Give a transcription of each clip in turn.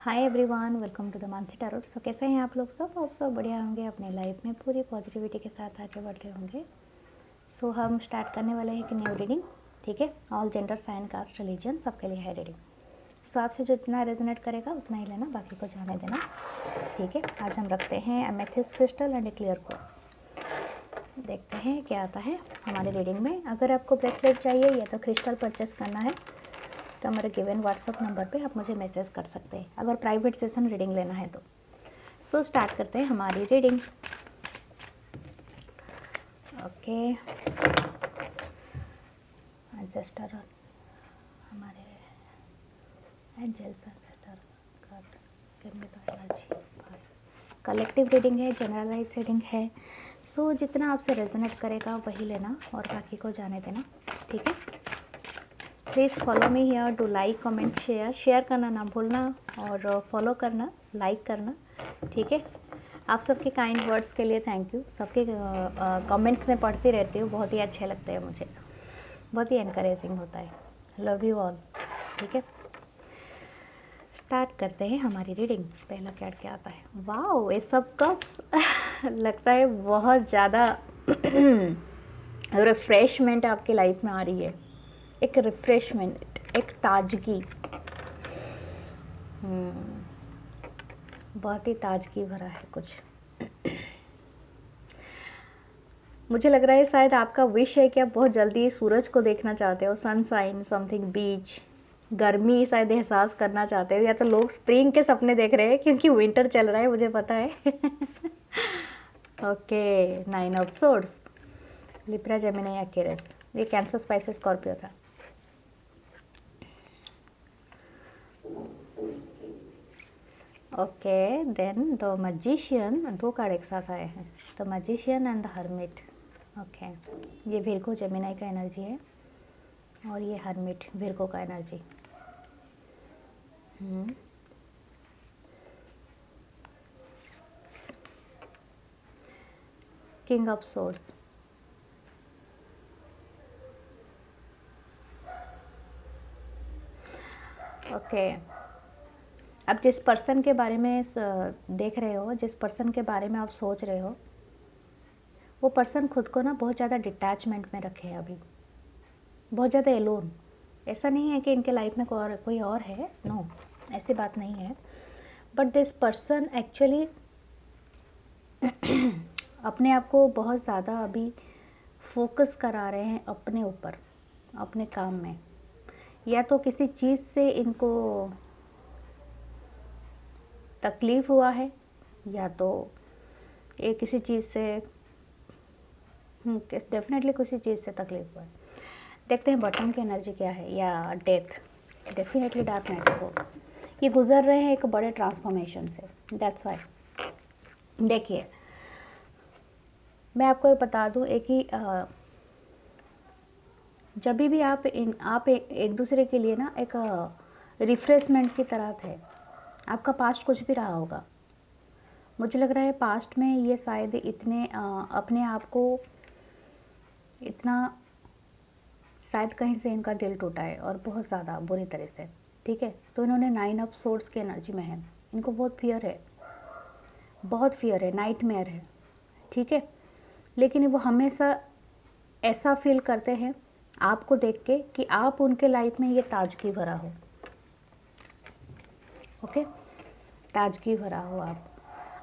Hi everyone, welcome to the Mansi tarot. So कैसे हैं आप लोग आप सब बढ़िया होंगे, अपने लाइफ में पूरी पॉजिटिविटी के साथ आगे बढ़ रहे होंगे। सो हम स्टार्ट करने वाले हैं कि न्यू रीडिंग। ठीक है, all gender, sign, caste, religion सबके लिए है रीडिंग। सो आपसे जो इतना रेजोनेट करेगा उतना ही लेना, बाकी को जाने देना। ठीक है, आज हम रखते हैं amethyst crystal and A clear quartz. देखते हैं क्या आता है हमारी रीडिंग में। अगर आपको ब्रेसलेट चाहिए या तो क्रिस्टल परचेस करना है तो हमारे गिवन व्हाट्सअप नंबर पे आप मुझे मैसेज कर सकते हैं, अगर प्राइवेट सेशन रीडिंग लेना है तो। सो स्टार्ट करते हैं हमारी रीडिंग। ओके, एंसेस्टर, हमारे angels, ancestor card, give me the energy. Collective reading है, जनरलाइज रीडिंग है। सो जितना आपसे रेजोनेट करेगा वही लेना और बाकी को जाने देना। ठीक है, please follow me here, do like, comment, share करना ना भूलना और फॉलो करना, लाइक करना। ठीक है, आप सबके काइंड वर्ड्स के लिए थैंक यू। सबके कमेंट्स में पढ़ती रहती हूँ, बहुत ही अच्छे लगते हैं मुझे, बहुत ही इनकरेजिंग होता है। Love you all. ठीक है, स्टार्ट करते हैं हमारी रीडिंग। पहला कार्ड क्या आता है? वाओ, ये सब कप्स लगता है बहुत ज़्यादा रिफ्रेशमेंट आपकी लाइफ में आ रही है। एक रिफ्रेशमेंट, एक ताजगी, बहुत ही ताजगी भरा है कुछ। मुझे लग रहा है शायद आपका विश है कि आप बहुत जल्दी सूरज को देखना चाहते हो, सनशाइन, समथिंग, बीच, गर्मी शायद एहसास करना चाहते हो, या तो लोग स्प्रिंग के सपने देख रहे हैं क्योंकि विंटर चल रहा है, मुझे पता है। Okay, 9 of swords, Libra, Gemini, Aquarius. ये कैंसर, स्पाइसेस, स्कॉर्पियो था। ओके, देन द मैजिशियन, दो कार्ड एक साथ आए हैं, the magician and the hermit. Okay, ये विर्गो, जेमिनी का एनर्जी है और ये हर्मिट, विर्गो का energy. King of swords, okay. अब जिस पर्सन के बारे में देख रहे हो, जिस पर्सन के बारे में आप सोच रहे हो, वो पर्सन खुद को ना बहुत ज़्यादा डिटैचमेंट में रखे है अभी, बहुत ज़्यादा एलोन। ऐसा नहीं है कि इनके लाइफ में कोई और है, नो, ऐसी बात नहीं है। बट दिस पर्सन एक्चुअली अपने आप को बहुत ज़्यादा अभी फोकस करा रहे हैं अपने ऊपर, अपने काम में, या तो किसी चीज़ से इनको तकलीफ़ हुआ है, या तो ये किसी चीज़ से, डेफिनेटली किसी चीज़ से तकलीफ हुआ है। देखते हैं बॉटम की एनर्जी क्या है, या death, definitely dark night soul. ये गुजर रहे हैं एक बड़े ट्रांसफॉर्मेशन से, दैट्स वाई। देखिए, मैं आपको ये बता दूँ एक ही, जब भी आप एक दूसरे के लिए ना एक रिफ्रेशमेंट की तरह थे। आपका पास्ट कुछ भी रहा होगा, मुझे लग रहा है पास्ट में ये शायद इतने अपने आप को इतना, शायद कहीं से इनका दिल टूटा है और बहुत ज़्यादा बुरी तरह से। ठीक है, तो इन्होंने 9 ऑफ सोर्ड्स की एनर्जी में है, इनको बहुत फियर है, बहुत फियर है, नाइटमेयर है। ठीक है, लेकिन वो हमेशा ऐसा फील करते हैं आपको देख के कि आप उनके लाइफ में ये ताजगी भरा हो। ओके, ताजगी भरा हो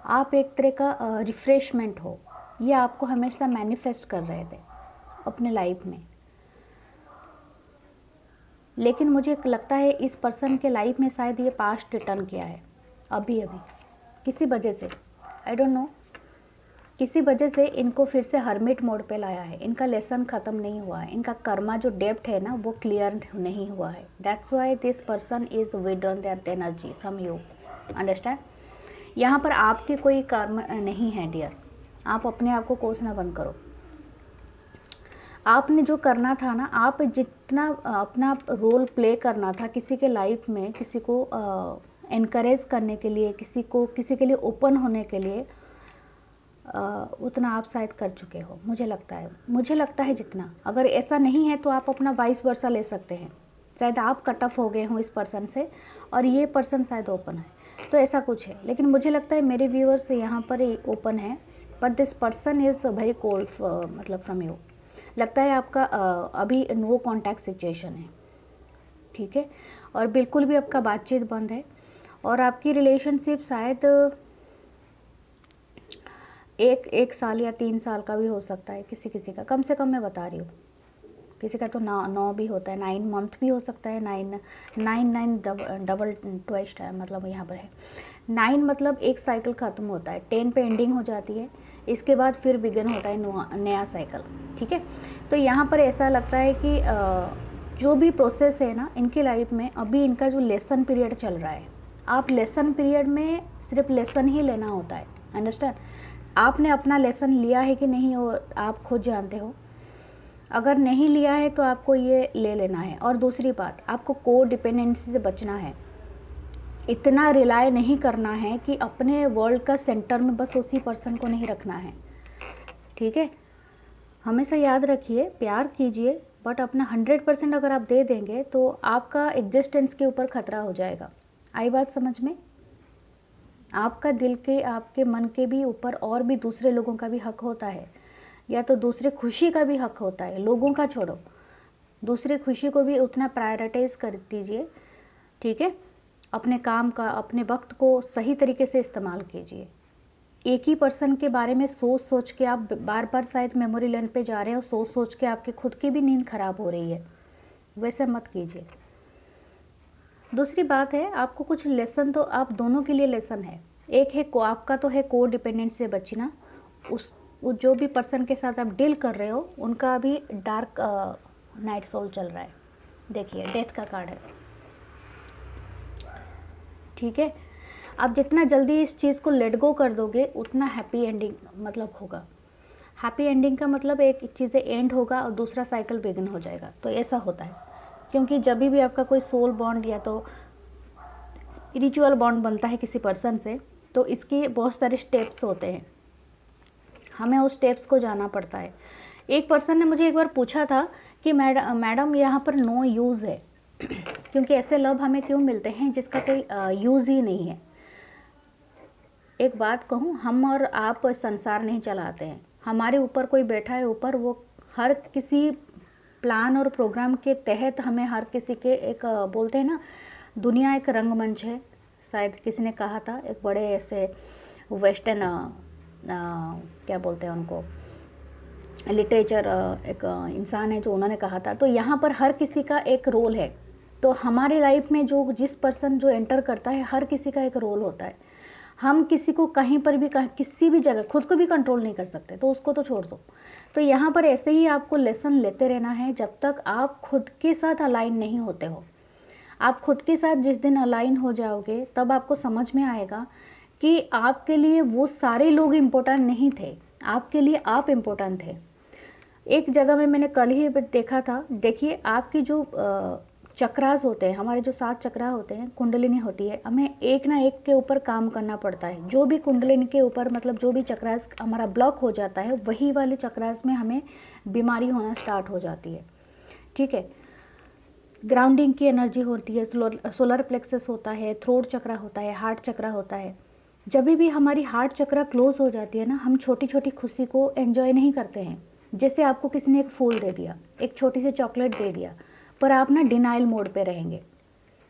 आप एक तरह का रिफ्रेशमेंट हो, ये आपको हमेशा मैनिफेस्ट कर रहे थे अपने लाइफ में। लेकिन मुझे लगता है इस पर्सन के लाइफ में शायद ये पास्ट रिटर्न किया है अभी किसी वजह से, आई डोंट नो, किसी वजह से इनको फिर से हर्मिट मोड पे लाया है। इनका लेसन ख़त्म नहीं हुआ है, इनका कर्मा जो डेप्थ है ना वो क्लियर नहीं हुआ है। That's why this person is withdrawn that energy from you, understand. यहाँ पर आपके कोई कर्म नहीं है डियर, आप अपने आप को कोसना बंद करो। आपने जो करना था ना, आप जितना अपना रोल प्ले करना था किसी के लाइफ में, किसी को एनकरेज करने के लिए, किसी के लिए ओपन होने के लिए, उतना आप शायद कर चुके हो, मुझे लगता है जितना। अगर ऐसा नहीं है तो आप अपना 22 वर्षा ले सकते हैं। शायद आप कट ऑफ हो गए हों इस पर्सन से और ये पर्सन शायद ओपन है। तो ऐसा कुछ है, लेकिन मुझे लगता है मेरे व्यूअर्स यहाँ पर ओपन है, but this person is very cold मतलब फ्रॉम यू। लगता है आपका अभी नो कॉन्टैक्ट सिचुएशन है, ठीक है, और बिल्कुल भी आपका बातचीत बंद है, और आपकी रिलेशनशिप शायद एक साल या 3 साल का भी हो सकता है, किसी का, कम से कम मैं बता रही हूँ। किसी का तो 9 भी होता है, 9 मंथ भी हो सकता है, 9 डबल ट्वाइस टाइम, मतलब यहाँ पर है 9 मतलब एक साइकिल ख़त्म होता है, 10 पे एंडिंग हो जाती है, इसके बाद फिर बिगिन होता है नया साइकिल, ठीक है। तो यहाँ पर ऐसा लगता है कि जो भी प्रोसेस है ना इनकी लाइफ में, अभी इनका जो लेसन पीरियड चल रहा है, आप लेसन पीरियड में सिर्फ लेसन ही लेना होता है, अंडरस्टैंड। आपने अपना लेसन लिया है कि नहीं वो आप खुद जानते हो। अगर नहीं लिया है तो आपको ये ले लेना है। और दूसरी बात, आपको को डिपेंडेंसी से बचना है। इतना रिलाय नहीं करना है कि अपने वर्ल्ड का सेंटर में बस उसी पर्सन को नहीं रखना है, ठीक है। हमेशा याद रखिए, प्यार कीजिए, बट अपना 100% अगर आप दे देंगे तो आपका एग्जिस्टेंस के ऊपर खतरा हो जाएगा। आई बात समझ में? आपका दिल के, आपके मन के भी ऊपर और भी दूसरे लोगों का भी हक होता है, या तो दूसरे खुशी का भी हक होता है। लोगों का छोड़ो, दूसरे खुशी को भी उतना प्रायोरिटाइज कर दीजिए, ठीक है। अपने काम का, अपने वक्त को सही तरीके से इस्तेमाल कीजिए। एक ही पर्सन के बारे में सोच सोच के आप बार बार शायद मेमोरी लैंड पे जा रहे हो, सोच सोच के आपके खुद की भी नींद खराब हो रही है, वैसे मत कीजिए। दूसरी बात है, आपको कुछ लेसन तो आप दोनों के लिए लेसन है। एक है को आपका तो है को डिपेंडेंस से बचना। वो जो भी पर्सन के साथ आप डील कर रहे हो उनका अभी डार्क नाइट सोल चल रहा है। देखिए डेथ का कार्ड है, ठीक है। आप जितना जल्दी इस चीज़ को लेट गो कर दोगे उतना हैप्पी एंडिंग मतलब होगा। हैप्पी एंडिंग का मतलब एक चीज़ें एंड होगा और दूसरा साइकिल बिगिन हो जाएगा। तो ऐसा होता है, क्योंकि जब भी आपका कोई सोल बॉन्ड या तो स्पिरिचुअल बॉन्ड बनता है किसी पर्सन से, तो इसके बहुत सारे स्टेप्स होते हैं, हमें उस स्टेप्स को जाना पड़ता है। एक पर्सन ने मुझे एक बार पूछा था कि मैडम यहाँ पर नो यूज़ है, क्योंकि ऐसे लव हमें क्यों मिलते हैं जिसका कोई यूज़ ही नहीं है। एक बात कहूँ, हम और आप संसार नहीं चलाते हैं, हमारे ऊपर कोई बैठा है ऊपर, वो हर किसी प्लान और प्रोग्राम के तहत हमें हर किसी के एक बोलते हैं ना, दुनिया एक रंगमंच है। शायद किसी ने कहा था, एक बड़े ऐसे वेस्टर्न क्या बोलते हैं उनको, लिटरेचर एक इंसान है जो उन्होंने कहा था। तो यहाँ पर हर किसी का एक रोल है। तो हमारे लाइफ में जो जिस पर्सन जो एंटर करता है, हर किसी का एक रोल होता है। हम किसी को कहीं पर भी किसी भी जगह खुद को भी कंट्रोल नहीं कर सकते, तो उसको तो छोड़ दो। तो यहाँ पर ऐसे ही आपको लेसन लेते रहना है जब तक आप खुद के साथ अलाइन नहीं होते हो। आप खुद के साथ जिस दिन अलाइन हो जाओगे तब आपको समझ में आएगा कि आपके लिए वो सारे लोग इम्पोर्टेंट नहीं थे, आपके लिए आप इम्पोर्टेंट थे। एक जगह में मैंने कल ही देखा था, देखिए आपकी जो चक्रास होते हैं, हमारे जो 7 चक्रा होते हैं, कुंडलिनी होती है, हमें एक ना एक के ऊपर काम करना पड़ता है। जो भी कुंडलिनी के ऊपर मतलब जो भी चक्रास हमारा ब्लॉक हो जाता है, वही वाले चक्रास में हमें बीमारी होना स्टार्ट हो जाती है, ठीक है। ग्राउंडिंग की एनर्जी होती है, सोलर प्लेक्सस होता है, थ्रोट चक्रा होता है, हार्ट चक्रा होता है। जब भी हमारी हार्ट चक्रा क्लोज हो जाती है ना, हम छोटी छोटी खुशी को एंजॉय नहीं करते हैं। जैसे आपको किसी ने एक फूल दे दिया, एक छोटी सी चॉकलेट दे दिया, पर आप ना डिनाइल मोड पे रहेंगे,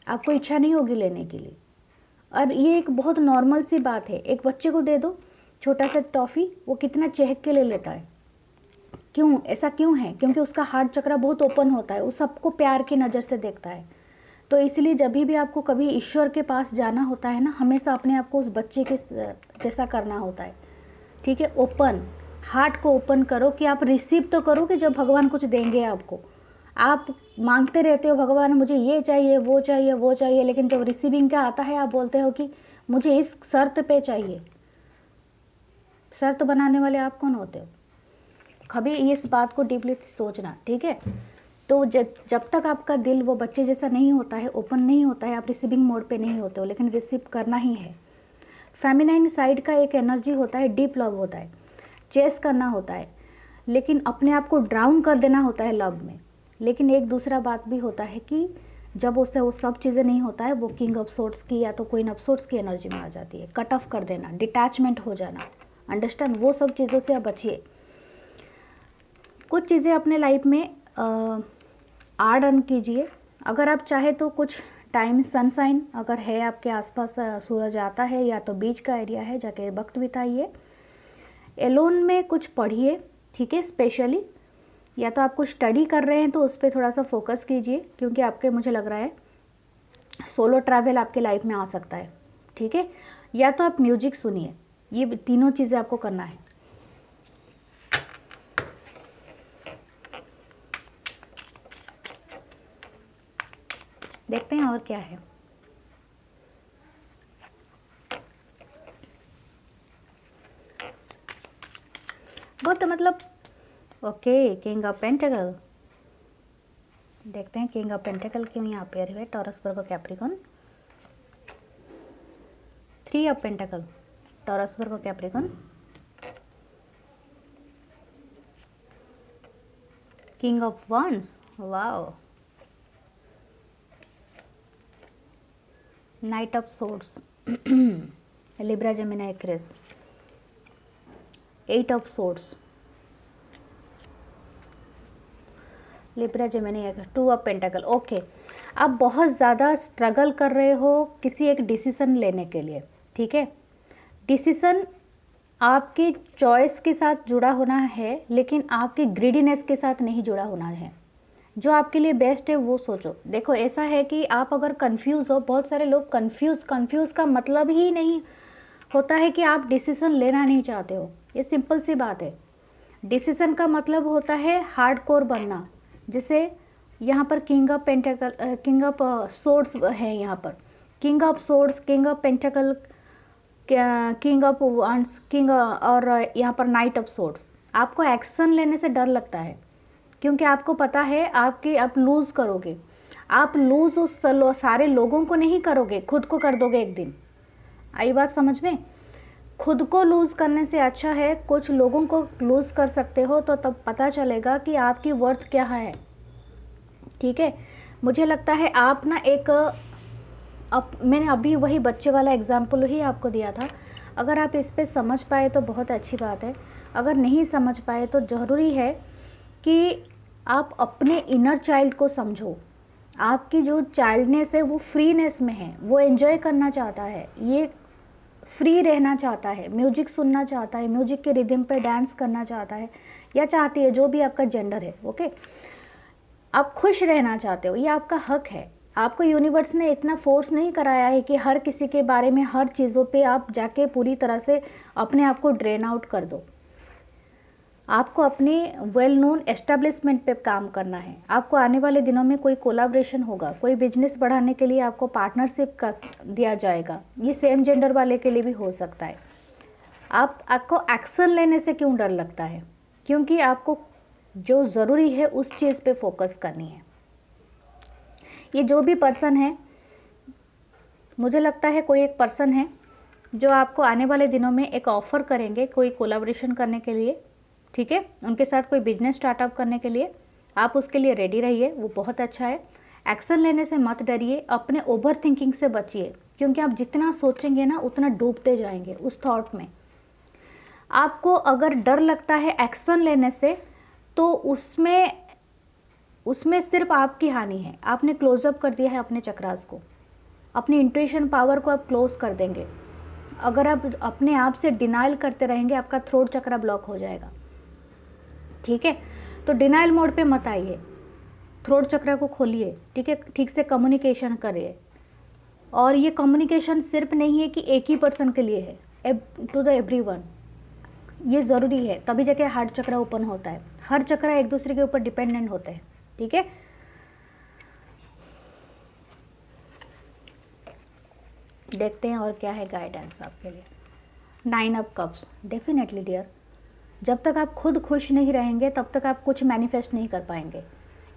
आपको इच्छा नहीं होगी लेने के लिए। और ये एक बहुत नॉर्मल सी बात है, एक बच्चे को दे दो छोटा सा टॉफ़ी, वो कितना चहक के ले लेता है। क्यों, ऐसा क्यों है? क्योंकि उसका हार्ट चक्रा बहुत ओपन होता है, वो सबको प्यार की नज़र से देखता है। तो इसलिए जब भी आपको कभी ईश्वर के पास जाना होता है ना, हमेशा अपने आप को उस बच्चे के जैसा करना होता है, ठीक है। ओपन हार्ट को ओपन करो कि आप रिसीव तो करो कि जब भगवान कुछ देंगे आपको। आप मांगते रहते हो भगवान मुझे ये चाहिए वो चाहिए वो चाहिए, लेकिन जब रिसीविंग का आता है आप बोलते हो कि मुझे इस शर्त पे चाहिए। शर्त बनाने वाले आप कौन होते हो? कभी इस बात को डीपली सोचना, ठीक है। तो जब तक आपका दिल वो बच्चे जैसा नहीं होता है, ओपन नहीं होता है, आप रिसीविंग मोड पे नहीं होते हो, लेकिन रिसीव करना ही है। फेमिनाइन साइड का एक एनर्जी होता है, डीप लव होता है, चेस करना होता है, लेकिन अपने आप को ड्राउन कर देना होता है लव में। लेकिन एक दूसरा बात भी होता है कि जब उससे वो सब चीज़ें नहीं होता है, वो किंग ऑफ सोर्ट्स की या तो क्वीन ऑफ सोर्ट्स की एनर्जी में आ जाती है। कट ऑफ कर देना, डिटैचमेंट हो जाना, अंडरस्टैंड, वो सब चीज़ों से आप बचिए। कुछ चीज़ें अपने लाइफ में आड़ अर्न कीजिए। अगर आप चाहे तो कुछ टाइम सनसाइन अगर है आपके आसपास, सूरज आता है या तो बीच का एरिया है, जाके वक्त बिताइए। एलोन में कुछ पढ़िए, ठीक है, स्पेशली या तो आप कुछ स्टडी कर रहे हैं तो उस पर थोड़ा सा फोकस कीजिए, क्योंकि आपके, मुझे लग रहा है सोलो ट्रैवल आपके लाइफ में आ सकता है, ठीक है। या तो आप म्यूजिक सुनिए, ये तीनों चीज़ें आपको करना है। देखते हैं और क्या है। बहुत मतलब ओके, किंग ऑफ पेंटिकल। देखते हैं किंग ऑफ पेंटिकल क्यों यहाँ पेयर हुए, Taurus Virgo Capricorn. 3 of pentacle, Taurus Virgo Capricorn. King of wands, wow. Knight of swords, Libra Gemini Aquarius. 8 of swords, Libra Gemini Aquarius. 2 of pentacle. Okay, आप बहुत ज़्यादा struggle कर रहे हो किसी एक डिसीज़न लेने के लिए, ठीक है। डिसीज़न आपकी चॉइस के साथ जुड़ा होना है, लेकिन आपकी ग्रीडीनेस के साथ नहीं जुड़ा होना है। जो आपके लिए बेस्ट है वो सोचो। देखो ऐसा है कि आप अगर कंफ्यूज हो, बहुत सारे लोग कंफ्यूज का मतलब ही नहीं होता है कि आप डिसीज़न लेना नहीं चाहते हो। ये सिंपल सी बात है। डिसीज़न का मतलब होता है हार्डकोर बनना। जैसे यहाँ पर king of pentacle, king of swords है, यहाँ पर king of swords, king of pentacle, king of wands, king, और यहाँ पर नाइट ऑफ सोर्ड्स। आपको एक्शन लेने से डर लगता है, क्योंकि आपको पता है आप लूज़ करोगे। आप लूज़ उस सारे लोगों को नहीं करोगे, खुद को कर दोगे एक दिन। आई बात समझ में? खुद को लूज़ करने से अच्छा है कुछ लोगों को लूज़ कर सकते हो, तो तब पता चलेगा कि आपकी वर्थ क्या है, ठीक है। मुझे लगता है आप ना मैंने अभी वही बच्चे वाला एग्जाम्पल ही आपको दिया था। अगर आप इस पे समझ पाए तो बहुत अच्छी बात है, अगर नहीं समझ पाए तो ज़रूरी है कि आप अपने इनर चाइल्ड को समझो। आपकी जो चाइल्डनेस है वो फ्रीनेस में है, वो एंजॉय करना चाहता है, ये फ्री रहना चाहता है, म्यूजिक सुनना चाहता है, म्यूजिक के रिदम पे डांस करना चाहता है या चाहती है, जो भी आपका जेंडर है, ओके। आप खुश रहना चाहते हो, ये आपका हक है। आपको यूनिवर्स ने इतना फोर्स नहीं कराया है कि हर किसी के बारे में, हर चीज़ों पे आप जाके पूरी तरह से अपने आप को ड्रेन आउट कर दो। आपको अपने वेल नोन एस्टेब्लिशमेंट पे काम करना है। आपको आने वाले दिनों में कोई कोलाब्रेशन होगा, कोई बिजनेस बढ़ाने के लिए आपको पार्टनरशिप का दिया जाएगा। ये सेम जेंडर वाले के लिए भी हो सकता है। आपको एक्शन लेने से क्यों डर लगता है? क्योंकि आपको जो ज़रूरी है उस चीज़ पे फोकस करनी है। ये जो भी पर्सन है, मुझे लगता है कोई एक पर्सन है जो आपको आने वाले दिनों में एक ऑफ़र करेंगे कोई कोलाब्रेशन करने के लिए, ठीक है, उनके साथ कोई बिजनेस स्टार्टअप करने के लिए। आप उसके लिए रेडी रहिए, वो बहुत अच्छा है। एक्शन लेने से मत डरिए, अपने ओवर थिंकिंग से बचिए, क्योंकि आप जितना सोचेंगे ना उतना डूबते जाएंगे उस थॉट में। आपको अगर डर लगता है एक्शन लेने से, तो उसमें सिर्फ आपकी हानि है। आपने क्लोजअप कर दिया है अपने चक्रास को, अपनी इंट्यूशन पावर को आप क्लोज कर देंगे। अगर आप अपने आप से डिनाइल करते रहेंगे, आपका थ्रोट चक्रा ब्लॉक हो जाएगा, ठीक है। तो डिनाइल मोड पे मत आइए, थ्रोट चक्रा को खोलिए, ठीक है, ठीक से कम्युनिकेशन करिए। और ये कम्युनिकेशन सिर्फ नहीं है कि एक ही पर्सन के लिए है, टू द एवरीवन। ये ज़रूरी है, तभी जाके हार्ट चक्रा ओपन होता है। हर चक्रा एक दूसरे के ऊपर डिपेंडेंट होते हैं, ठीक है। देखते हैं और क्या है गाइडेंस आपके लिए। 9 ऑफ कप्स। डेफिनेटली डियर, जब तक आप खुद खुश नहीं रहेंगे तब तक आप कुछ मैनिफेस्ट नहीं कर पाएंगे।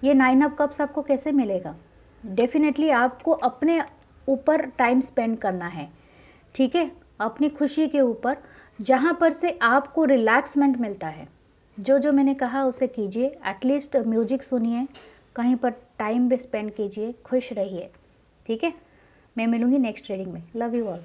ये 9 ऑफ कप्स आपको कैसे मिलेगा? डेफिनेटली आपको अपने ऊपर टाइम स्पेंड करना है, ठीक है, अपनी खुशी के ऊपर, जहाँ पर से आपको रिलैक्समेंट मिलता है। जो जो मैंने कहा उसे कीजिए। एटलीस्ट म्यूजिक सुनिए, कहीं पर टाइम भी स्पेंड कीजिए, खुश रहिए, ठीक है। मैं मिलूँगी नेक्स्ट रीडिंग में। Love you all.